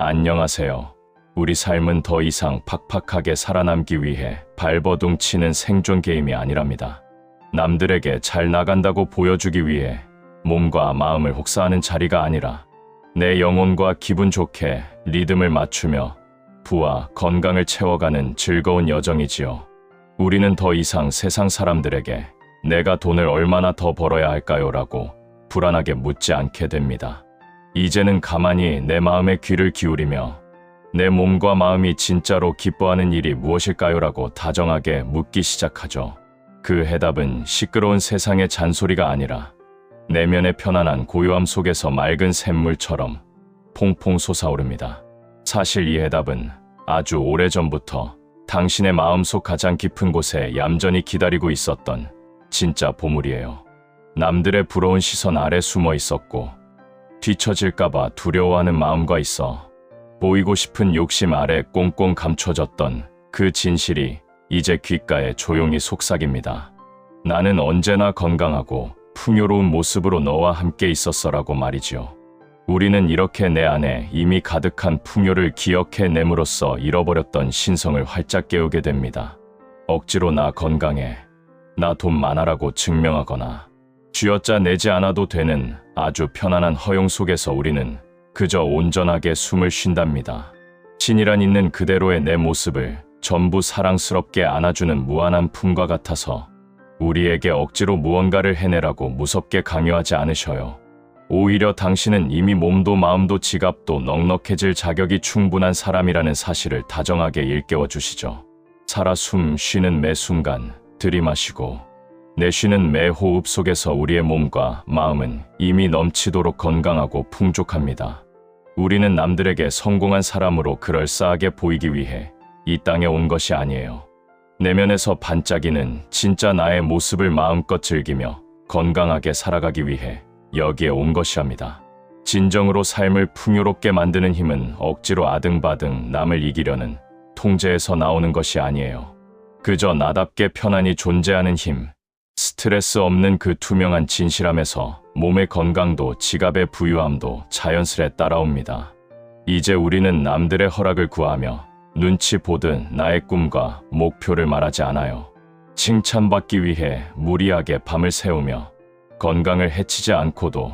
안녕하세요. 우리 삶은 더 이상 팍팍하게 살아남기 위해 발버둥 치는 생존 게임이 아니랍니다. 남들에게 잘 나간다고 보여주기 위해 몸과 마음을 혹사하는 자리가 아니라 내 영혼과 기분 좋게 리듬을 맞추며 부와 건강을 채워가는 즐거운 여정이지요. 우리는 더 이상 세상 사람들에게 내가 돈을 얼마나 더 벌어야 할까요? 라고 불안하게 묻지 않게 됩니다. 이제는 가만히 내 마음에 귀를 기울이며 내 몸과 마음이 진짜로 기뻐하는 일이 무엇일까요? 라고 다정하게 묻기 시작하죠. 그 해답은 시끄러운 세상의 잔소리가 아니라 내면의 편안한 고요함 속에서 맑은 샘물처럼 퐁퐁 솟아오릅니다. 사실 이 해답은 아주 오래전부터 당신의 마음속 가장 깊은 곳에 얌전히 기다리고 있었던 진짜 보물이에요. 남들의 부러운 시선 아래 숨어 있었고 뒤처질까봐 두려워하는 마음과 있어 보이고 싶은 욕심 아래 꽁꽁 감춰졌던 그 진실이 이제 귓가에 조용히 속삭입니다. 나는 언제나 건강하고 풍요로운 모습으로 너와 함께 있었어라고 말이지요. 우리는 이렇게 내 안에 이미 가득한 풍요를 기억해냄으로써 잃어버렸던 신성을 활짝 깨우게 됩니다. 억지로 나 건강해, 나 돈 많아라고 증명하거나 쥐어짜 내지 않아도 되는 아주 편안한 허용 속에서 우리는 그저 온전하게 숨을 쉰답니다. 친이란 있는 그대로의 내 모습을 전부 사랑스럽게 안아주는 무한한 품과 같아서 우리에게 억지로 무언가를 해내라고 무섭게 강요하지 않으셔요. 오히려 당신은 이미 몸도 마음도 지갑도 넉넉해질 자격이 충분한 사람이라는 사실을 다정하게 일깨워 주시죠. 살아 숨 쉬는 매 순간 들이마시고 내쉬는 매 호흡 속에서 우리의 몸과 마음은 이미 넘치도록 건강하고 풍족합니다. 우리는 남들에게 성공한 사람으로 그럴싸하게 보이기 위해 이 땅에 온 것이 아니에요. 내면에서 반짝이는 진짜 나의 모습을 마음껏 즐기며 건강하게 살아가기 위해 여기에 온 것이랍니다. 진정으로 삶을 풍요롭게 만드는 힘은 억지로 아등바등 남을 이기려는 통제에서 나오는 것이 아니에요. 그저 나답게 편안히 존재하는 힘, 스트레스 없는 그 투명한 진실함에서 몸의 건강도 지갑의 부유함도 자연스레 따라옵니다. 이제 우리는 남들의 허락을 구하며 눈치 보듯 나의 꿈과 목표를 말하지 않아요. 칭찬받기 위해 무리하게 밤을 새우며 건강을 해치지 않고도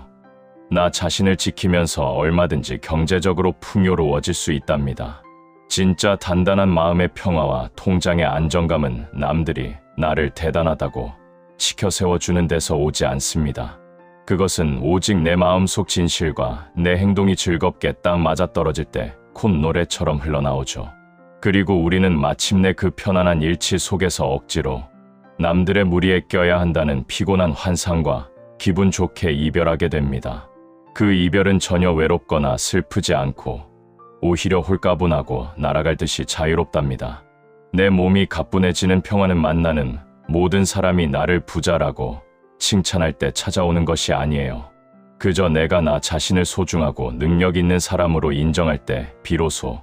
나 자신을 지키면서 얼마든지 경제적으로 풍요로워질 수 있답니다. 진짜 단단한 마음의 평화와 통장의 안정감은 남들이 나를 대단하다고 치켜 세워주는 데서 오지 않습니다. 그것은 오직 내 마음속 진실과 내 행동이 즐겁게 딱 맞아떨어질 때 콧노래처럼 흘러나오죠. 그리고 우리는 마침내 그 편안한 일치 속에서 억지로 남들의 무리에 껴야 한다는 피곤한 환상과 기분 좋게 이별하게 됩니다. 그 이별은 전혀 외롭거나 슬프지 않고 오히려 홀가분하고 날아갈 듯이 자유롭답니다. 내 몸이 가뿐해지는 평화는 만나는 모든 사람이 나를 부자라고 칭찬할 때 찾아오는 것이 아니에요. 그저 내가 나 자신을 소중하고 능력 있는 사람으로 인정할 때 비로소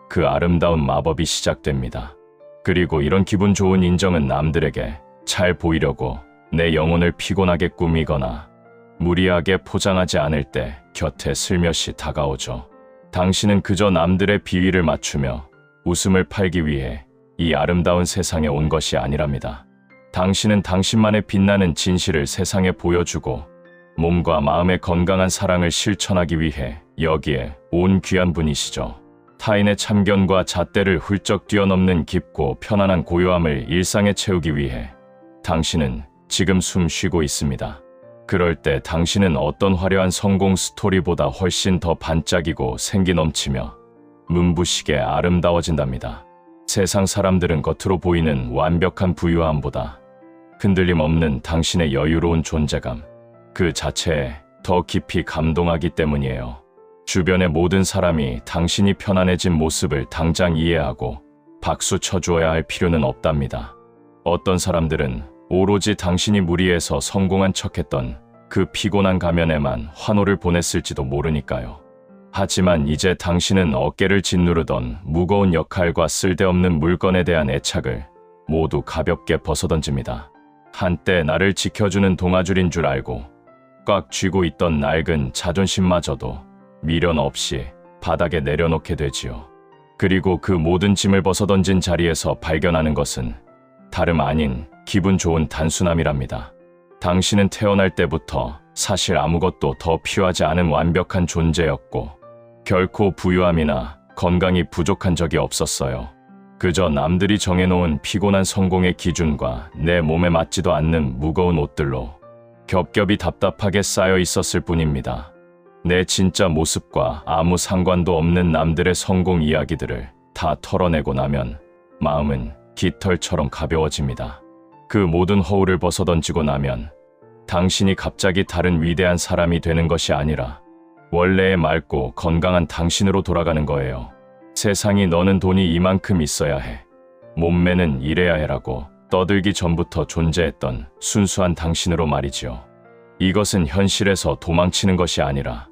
그 아름다운 마법이 시작됩니다. 그리고 이런 기분 좋은 인정은 남들에게 잘 보이려고 내 영혼을 피곤하게 꾸미거나 무리하게 포장하지 않을 때 곁에 슬며시 다가오죠. 당신은 그저 남들의 비위를 맞추며 웃음을 팔기 위해 이 아름다운 세상에 온 것이 아니랍니다. 당신은 당신만의 빛나는 진실을 세상에 보여주고 몸과 마음의 건강한 사랑을 실천하기 위해 여기에 온 귀한 분이시죠. 타인의 참견과 잣대를 훌쩍 뛰어넘는 깊고 편안한 고요함을 일상에 채우기 위해 당신은 지금 숨 쉬고 있습니다. 그럴 때 당신은 어떤 화려한 성공 스토리보다 훨씬 더 반짝이고 생기 넘치며 눈부시게 아름다워진답니다. 세상 사람들은 겉으로 보이는 완벽한 부유함보다 흔들림 없는 당신의 여유로운 존재감, 그 자체에 더 깊이 감동하기 때문이에요. 주변의 모든 사람이 당신이 편안해진 모습을 당장 이해하고 박수 쳐주어야 할 필요는 없답니다. 어떤 사람들은 오로지 당신이 무리해서 성공한 척했던 그 피곤한 가면에만 환호를 보냈을지도 모르니까요. 하지만 이제 당신은 어깨를 짓누르던 무거운 역할과 쓸데없는 물건에 대한 애착을 모두 가볍게 벗어던집니다. 한때 나를 지켜주는 동아줄인 줄 알고 꽉 쥐고 있던 낡은 자존심마저도 미련 없이 바닥에 내려놓게 되지요. 그리고 그 모든 짐을 벗어던진 자리에서 발견하는 것은 다름 아닌 기분 좋은 단순함이랍니다. 당신은 태어날 때부터 사실 아무것도 더 필요하지 않은 완벽한 존재였고 결코 부유함이나 건강이 부족한 적이 없었어요. 그저 남들이 정해놓은 피곤한 성공의 기준과 내 몸에 맞지도 않는 무거운 옷들로 겹겹이 답답하게 쌓여 있었을 뿐입니다. 내 진짜 모습과 아무 상관도 없는 남들의 성공 이야기들을 다 털어내고 나면 마음은 깃털처럼 가벼워집니다. 그 모든 허울을 벗어던지고 나면 당신이 갑자기 다른 위대한 사람이 되는 것이 아니라 원래의 맑고 건강한 당신으로 돌아가는 거예요. 세상이 너는 돈이 이만큼 있어야 해, 몸매는 이래야 해라고 떠들기 전부터 존재했던 순수한 당신으로 말이지요. 이것은 현실에서 도망치는 것이 아니라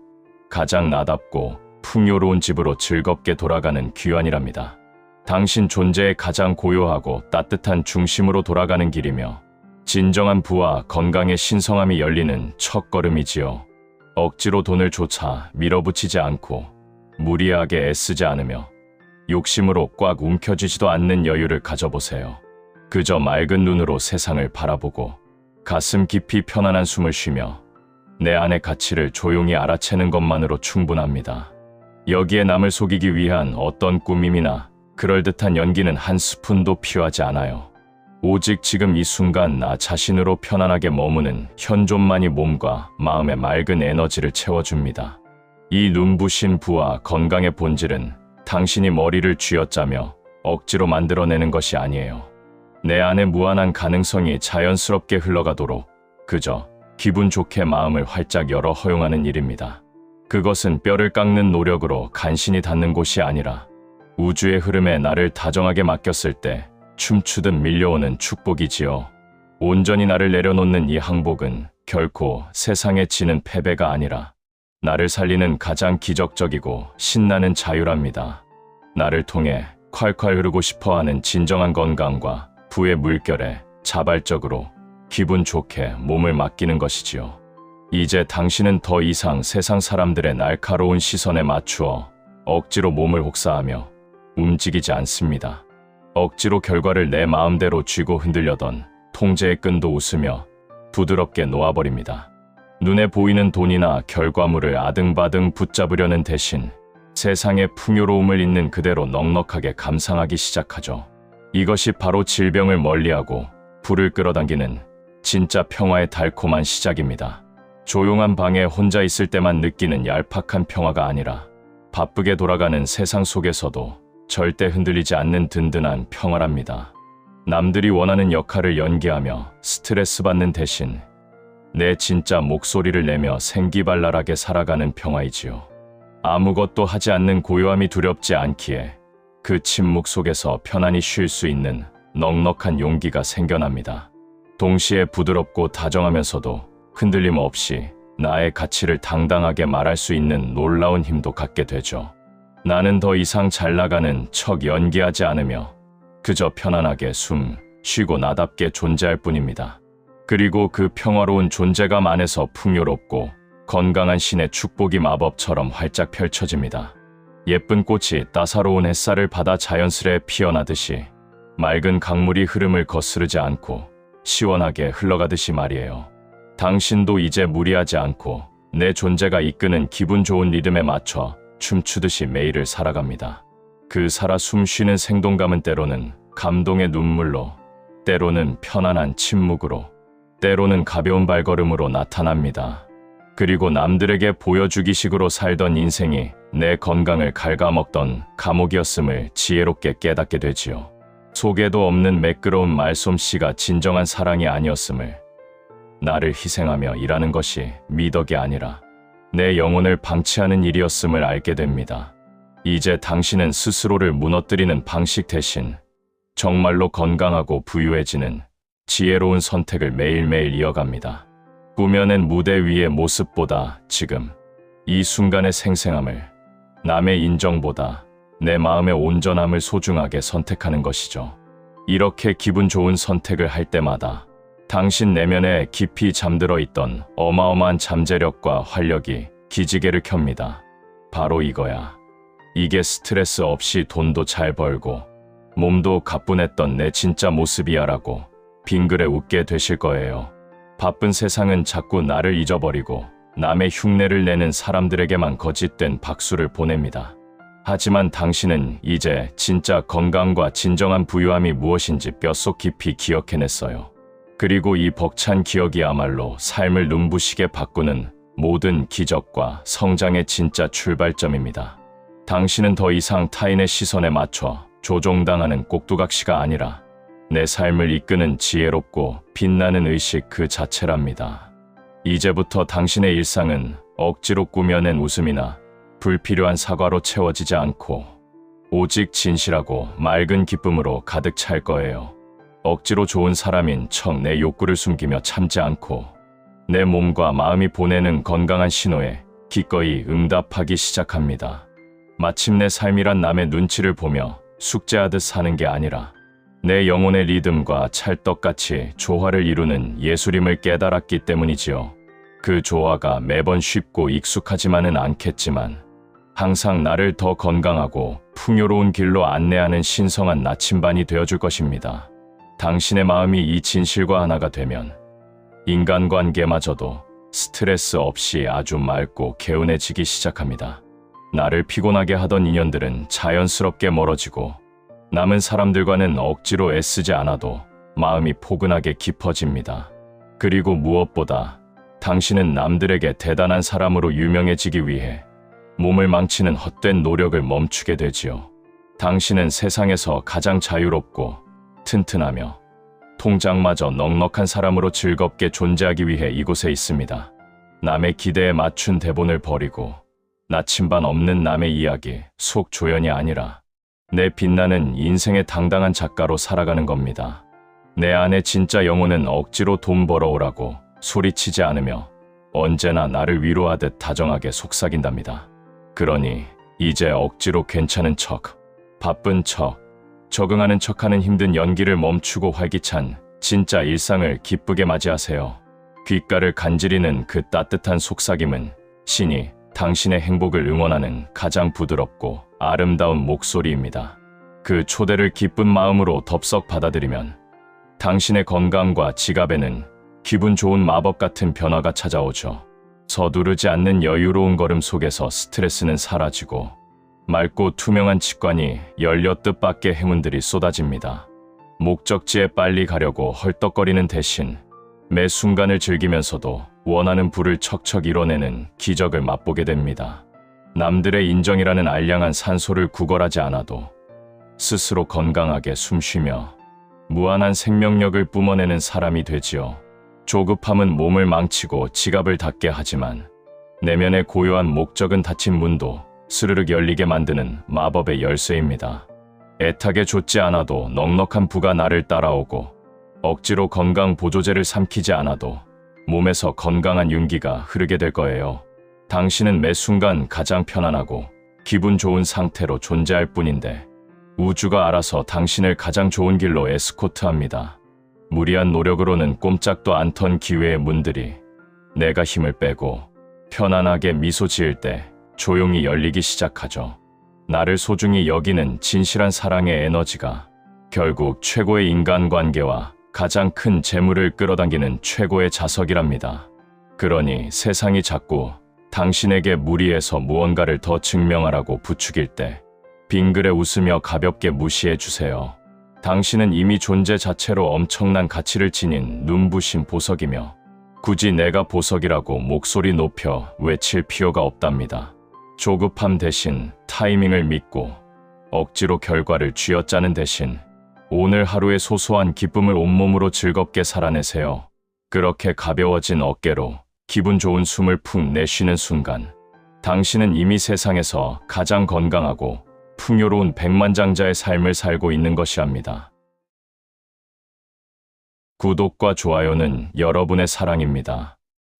가장 나답고 풍요로운 집으로 즐겁게 돌아가는 귀환이랍니다. 당신 존재의 가장 고요하고 따뜻한 중심으로 돌아가는 길이며 진정한 부와 건강의 신성함이 열리는 첫걸음이지요. 억지로 돈을 쫓아 밀어붙이지 않고 무리하게 애쓰지 않으며 욕심으로 꽉 움켜쥐지도 않는 여유를 가져보세요. 그저 맑은 눈으로 세상을 바라보고 가슴 깊이 편안한 숨을 쉬며 내 안의 가치를 조용히 알아채는 것만으로 충분합니다. 여기에 남을 속이기 위한 어떤 꾸밈이나 그럴듯한 연기는 한 스푼도 필요하지 않아요. 오직 지금 이 순간 나 자신으로 편안하게 머무는 현존만이 몸과 마음의 맑은 에너지를 채워줍니다. 이 눈부신 부와 건강의 본질은 당신이 머리를 쥐어짜며 억지로 만들어내는 것이 아니에요. 내 안에 무한한 가능성이 자연스럽게 흘러가도록 그저 기분 좋게 마음을 활짝 열어 허용하는 일입니다. 그것은 뼈를 깎는 노력으로 간신히 닿는 곳이 아니라 우주의 흐름에 나를 다정하게 맡겼을 때 춤추듯 밀려오는 축복이지요. 온전히 나를 내려놓는 이 항복은 결코 세상에 지는 패배가 아니라 나를 살리는 가장 기적적이고 신나는 자유랍니다. 나를 통해 콸콸 흐르고 싶어하는 진정한 건강과 부의 물결에 자발적으로 기분 좋게 몸을 맡기는 것이지요. 이제 당신은 더 이상 세상 사람들의 날카로운 시선에 맞추어 억지로 몸을 혹사하며 움직이지 않습니다. 억지로 결과를 내 마음대로 쥐고 흔들려던 통제의 끈도 웃으며 부드럽게 놓아버립니다. 눈에 보이는 돈이나 결과물을 아등바등 붙잡으려는 대신 세상의 풍요로움을 있는 그대로 넉넉하게 감상하기 시작하죠. 이것이 바로 질병을 멀리하고 불을 끌어당기는 진짜 평화의 달콤한 시작입니다. 조용한 방에 혼자 있을 때만 느끼는 얄팍한 평화가 아니라 바쁘게 돌아가는 세상 속에서도 절대 흔들리지 않는 든든한 평화랍니다. 남들이 원하는 역할을 연기하며 스트레스 받는 대신 내 진짜 목소리를 내며 생기발랄하게 살아가는 평화이지요. 아무것도 하지 않는 고요함이 두렵지 않기에 그 침묵 속에서 편안히 쉴 수 있는 넉넉한 용기가 생겨납니다. 동시에 부드럽고 다정하면서도 흔들림 없이 나의 가치를 당당하게 말할 수 있는 놀라운 힘도 갖게 되죠. 나는 더 이상 잘 나가는 척 연기하지 않으며 그저 편안하게 숨 쉬고 나답게 존재할 뿐입니다. 그리고 그 평화로운 존재감 안에서 풍요롭고 건강한 신의 축복이 마법처럼 활짝 펼쳐집니다. 예쁜 꽃이 따사로운 햇살을 받아 자연스레 피어나듯이 맑은 강물이 흐름을 거스르지 않고 시원하게 흘러가듯이 말이에요. 당신도 이제 무리하지 않고 내 존재가 이끄는 기분 좋은 리듬에 맞춰 춤추듯이 매일을 살아갑니다. 그 살아 숨쉬는 생동감은 때로는 감동의 눈물로, 때로는 편안한 침묵으로, 때로는 가벼운 발걸음으로 나타납니다. 그리고 남들에게 보여주기식으로 살던 인생이 내 건강을 갉아먹던 감옥이었음을 지혜롭게 깨닫게 되지요. 속에도 없는 매끄러운 말솜씨가 진정한 사랑이 아니었음을, 나를 희생하며 일하는 것이 미덕이 아니라 내 영혼을 방치하는 일이었음을 알게 됩니다. 이제 당신은 스스로를 무너뜨리는 방식 대신 정말로 건강하고 부유해지는 지혜로운 선택을 매일매일 이어갑니다. 꾸며낸 무대 위의 모습보다 지금 이 순간의 생생함을, 남의 인정보다 내 마음의 온전함을 소중하게 선택하는 것이죠. 이렇게 기분 좋은 선택을 할 때마다 당신 내면에 깊이 잠들어 있던 어마어마한 잠재력과 활력이 기지개를 켭니다. 바로 이거야. 이게 스트레스 없이 돈도 잘 벌고 몸도 가뿐했던 내 진짜 모습이야라고 빙그레 웃게 되실 거예요. 바쁜 세상은 자꾸 나를 잊어버리고 남의 흉내를 내는 사람들에게만 거짓된 박수를 보냅니다. 하지만 당신은 이제 진짜 건강과 진정한 부유함이 무엇인지 뼛속 깊이 기억해냈어요. 그리고 이 벅찬 기억이야말로 삶을 눈부시게 바꾸는 모든 기적과 성장의 진짜 출발점입니다. 당신은 더 이상 타인의 시선에 맞춰 조종당하는 꼭두각시가 아니라 내 삶을 이끄는 지혜롭고 빛나는 의식 그 자체랍니다. 이제부터 당신의 일상은 억지로 꾸며낸 웃음이나 불필요한 사과로 채워지지 않고 오직 진실하고 맑은 기쁨으로 가득 찰 거예요. 억지로 좋은 사람인 척 내 욕구를 숨기며 참지 않고 내 몸과 마음이 보내는 건강한 신호에 기꺼이 응답하기 시작합니다. 마침내 삶이란 남의 눈치를 보며 숙제하듯 사는 게 아니라 내 영혼의 리듬과 찰떡같이 조화를 이루는 예술임을 깨달았기 때문이지요. 그 조화가 매번 쉽고 익숙하지만은 않겠지만 항상 나를 더 건강하고 풍요로운 길로 안내하는 신성한 나침반이 되어줄 것입니다. 당신의 마음이 이 진실과 하나가 되면 인간관계마저도 스트레스 없이 아주 맑고 개운해지기 시작합니다. 나를 피곤하게 하던 인연들은 자연스럽게 멀어지고 남은 사람들과는 억지로 애쓰지 않아도 마음이 포근하게 깊어집니다. 그리고 무엇보다 당신은 남들에게 대단한 사람으로 유명해지기 위해 몸을 망치는 헛된 노력을 멈추게 되지요. 당신은 세상에서 가장 자유롭고 튼튼하며 통장마저 넉넉한 사람으로 즐겁게 존재하기 위해 이곳에 있습니다. 남의 기대에 맞춘 대본을 버리고 나침반 없는 남의 이야기, 속 조연이 아니라 내 빛나는 인생의 당당한 작가로 살아가는 겁니다. 내 안의 진짜 영혼은 억지로 돈 벌어오라고 소리치지 않으며 언제나 나를 위로하듯 다정하게 속삭인답니다. 그러니 이제 억지로 괜찮은 척, 바쁜 척, 적응하는 척하는 힘든 연기를 멈추고 활기찬 진짜 일상을 기쁘게 맞이하세요. 귓가를 간지리는 그 따뜻한 속삭임은 신이 당신의 행복을 응원하는 가장 부드럽고 아름다운 목소리입니다. 그 초대를 기쁜 마음으로 덥석 받아들이면 당신의 건강과 지갑에는 기분 좋은 마법 같은 변화가 찾아오죠. 서두르지 않는 여유로운 걸음 속에서 스트레스는 사라지고 맑고 투명한 직관이 열려 뜻밖의 행운들이 쏟아집니다. 목적지에 빨리 가려고 헐떡거리는 대신 매 순간을 즐기면서도 원하는 부를 척척 이뤄내는 기적을 맛보게 됩니다. 남들의 인정이라는 알량한 산소를 구걸하지 않아도 스스로 건강하게 숨쉬며 무한한 생명력을 뿜어내는 사람이 되지요. 조급함은 몸을 망치고 지갑을 닫게 하지만 내면의 고요한 목적은 닫힌 문도 스르륵 열리게 만드는 마법의 열쇠입니다. 애타게 좇지 않아도 넉넉한 부가 나를 따라오고 억지로 건강 보조제를 삼키지 않아도 몸에서 건강한 윤기가 흐르게 될 거예요. 당신은 매 순간 가장 편안하고 기분 좋은 상태로 존재할 뿐인데 우주가 알아서 당신을 가장 좋은 길로 에스코트합니다. 무리한 노력으로는 꼼짝도 않던 기회의 문들이 내가 힘을 빼고 편안하게 미소 지을 때 조용히 열리기 시작하죠. 나를 소중히 여기는 진실한 사랑의 에너지가 결국 최고의 인간관계와 가장 큰 재물을 끌어당기는 최고의 자석이랍니다. 그러니 세상이 자꾸 당신에게 무리해서 무언가를 더 증명하라고 부추길 때 빙그레 웃으며 가볍게 무시해 주세요. 당신은 이미 존재 자체로 엄청난 가치를 지닌 눈부신 보석이며 굳이 내가 보석이라고 목소리 높여 외칠 필요가 없답니다. 조급함 대신 타이밍을 믿고 억지로 결과를 쥐어짜는 대신 오늘 하루의 소소한 기쁨을 온몸으로 즐겁게 살아내세요. 그렇게 가벼워진 어깨로 기분 좋은 숨을 푹 내쉬는 순간 당신은 이미 세상에서 가장 건강하고 풍요로운 백만장자의 삶을 살고 있는 것이랍니다. 구독과 좋아요는 여러분의 사랑입니다.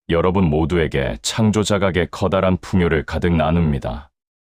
여러분 모두에게 창조자각의 커다란 풍요를 가득 나눕니다.